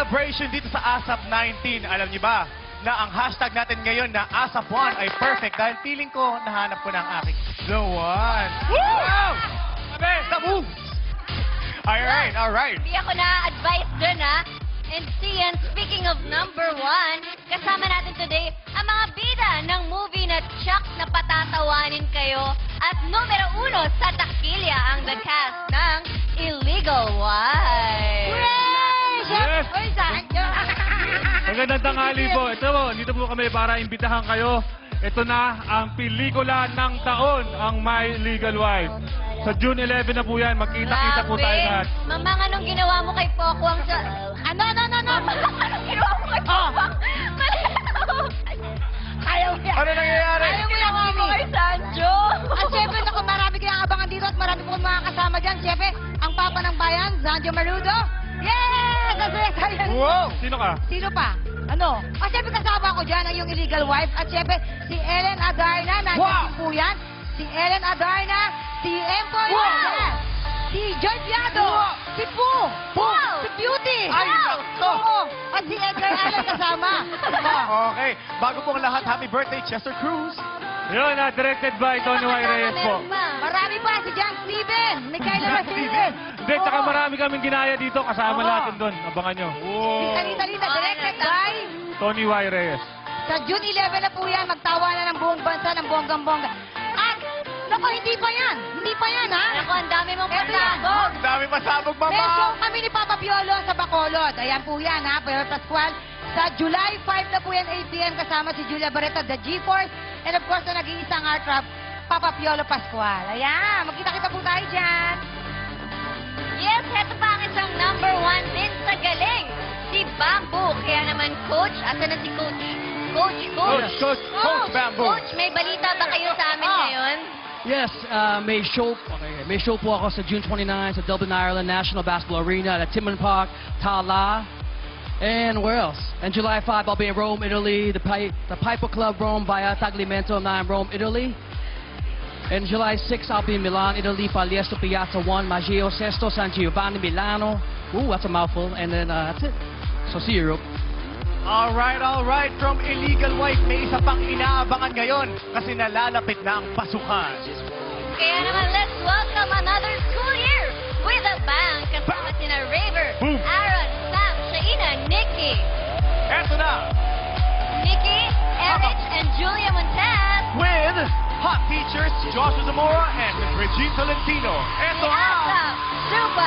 celebration dito sa ASAP 19. Alam niyo ba na ang hashtag natin ngayon na ASAP1 ay perfect dahil feeling ko nahanap ko na ang aking the one. Wow! The moves! Alright, alright. Hindi ako na-advise dun, ha? And Sian, speaking of number one, kasama natin today ang mga bida ng movie na tsak na patatawanin kayo at numero uno sa takilya ang the cast ng Illegal Wife. Yes! Uy, saan yun? Magandang tanghali po. Ito po, dito po kami para imbitahan kayo. Ito na ang pelikula ng taon, ang My Legal Wife. Sa June 11 na po yan, magkita-kita po tayo lahat. Mamang, anong ginawa mo kay Pokwang sa... Ano? Mamang, anong ginawa mo kay Pokwang? Ayaw niya. Ano nangyayari? Ayaw mo ginawa mo kay Sanjo. At syempre, naku, marami kayong abangan dito at marami po mga kasama dyan. Syempre, ang Papa ng Bayan, Sanjo Marudo. Yes! Kasi Wow! Sino ka? Sino pa? Ano? At syempre, kasama ko dyan ang iyong illegal wife. At syempre, si Ellen Adarna, nandiyan Wow! din po yan. Si Ellen Adarna, si Empoy, Wow! si Joy Piado, Wow! si Poo, Wow! si Beauty. Ay, Wow! nako! Oo. At si Edgar Allen kasama. Okay, bago pong lahat, happy birthday, Chester Cruz. Yun, directed by Tony Y. Reyes po. Marami pa, si John Steven, Michaela Martinez. Hindi, tsaka marami kaming ginaya dito. Kasama Oo. natin doon. Abangan nyo. Si Talita Lita, directed by... Tony Y. Reyes. Sa June 11 na po yan, magtawanan ng buong bansa ng bonggang-bongga. At, naku, hindi pa yan, ha? Ako, ang dami mong Eto yan. pasabog. Ang dami pasabog, May show mama. kami ni Papa Piolo sa Bacolod. Ayan po yan, ha? Pero Pascual, sa July 5 na po yan, 8 p.m. kasama si Julia Barreto, the G-Force. And of course, na nag-iisang heartthrob, Papa Piolo Pascual. Ayan, magkita-kita po tayo dyan. Yes, heto pa ang isang number one din sa galing. Si Bamboo. Kaya naman, Coach, asa na si Coach? Coach Bamboo. Coach, may balita ba kayo sa amin ngayon? Yes, may show po ako sa June 29 sa Dublin, Ireland National Basketball Arena at Timon Park, Tala, and where else? And July 5, I'll be in Rome, Italy, the Piper Club Rome via Taglimento, na in Rome, Italy. And July 6, I'll be in Milan, Italy, Paliesto Piazza 1, Maggio Sesto, San Giovanni, Milano. Ooh, that's a mouthful. And then that's it. So see you, Europe. Alright. From Illegal Wife, may isa pang inaabangan ngayon kasi nalalapit na ang pasukan. Kaya naman, let's welcome another school year with a bang. Kasama sina Raver, Boom. Aaron, Sam, Shaina, Nikki. Eto na, Nikki, Eric, and Julia Montez. with hot teachers Joshua Zamora and Regine Tolentino. The Eto ang ASAP Super